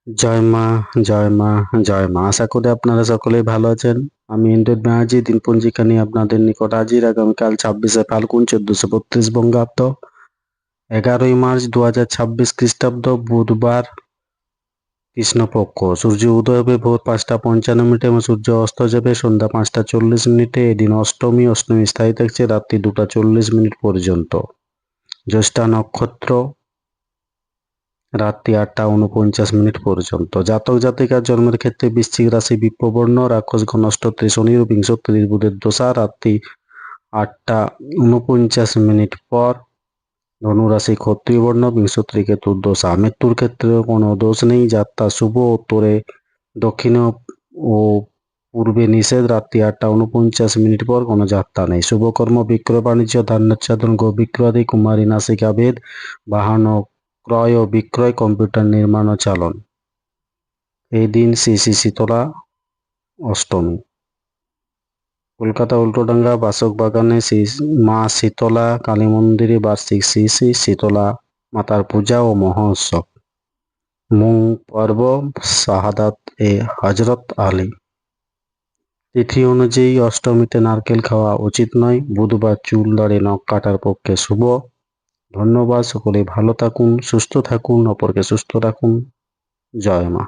জয় মা, জয় মা, জয় মা। আশা করি আপনারা সকলেই ভালো আছেন। আমি ইন্দ্রজিৎ ব্যানার্জি দিনপঞ্জিকা নিয়ে আপনাদের নিকট হাজির। আগামীকাল 26শে ফাল্গুন 1432 বঙ্গাব্দ, 11ই মার্চ 2026 খ্রিস্টাব্দ, বুধবার, কৃষ্ণপক্ষ। সূর্য উদয় হবে ভোর 5টা 55 এবং সূর্য অস্ত যাবে সন্ধ্যা 5টা 40 এদিন অষ্টমী। অষ্টমী স্থায়ী থাকছে রাত্রি 2টা 40 পর্যন্ত। জ্যৈষ্ঠা নক্ষত্র রাত্রি 8টা 49 পর্যন্ত। জাতক জাতিকার জন্মের ক্ষেত্রে বৃশ্চিক রাশি বিপ্রবর্ণ, রাক্ষসগণ অষ্টত্রী শনি ও বিংশত্রী বুধের দশা রাত্রি 8টা 49 পর। ধনুরাশি ক্ষত্রিয় বর্ণ, বিংশত্রী কেতুর দশা। মৃত্যুর ক্ষেত্রে কোনো দোষ নেই। যাত্রা শুভ, উত্তরে, দক্ষিণে ও পূর্বে নিষেধ। রাত্রি 8টা 49 পর কোনো যাত্রা নেই। শুভকর্ম বিক্রয় বাণিজ্য, ধান্যোচ্ছাদন, গো বিক্রয়াদি, কুমারী নাসিকা ভেদ, বাহন ক্রয় ও বিক্রয়, কম্পিউটার নির্মাণ ও চালন। এই দিন শ্রী শ্রী শীতলা অষ্টমী। কলকাতা উল্টোডাঙ্গা বাসক বাগানে শ্রী মা শীতলা কালী মন্দিরে বার্ষিক শ্রী শ্রী শীতলা মাতার পূজা ও মহোৎসব। মুং পর্ব শাহাদাত এ হজরত আলী। তিথি অনুযায়ী অষ্টমীতে নারকেল খাওয়া উচিত নয়। বুধবার চুল দাড়ি নখ কাটার পক্ষে শুভ। ধন্যবাদ। সকলে ভালো থাকুন, সুস্থ থাকুন, অপরকে সুস্থ রাখুন। জয় মা।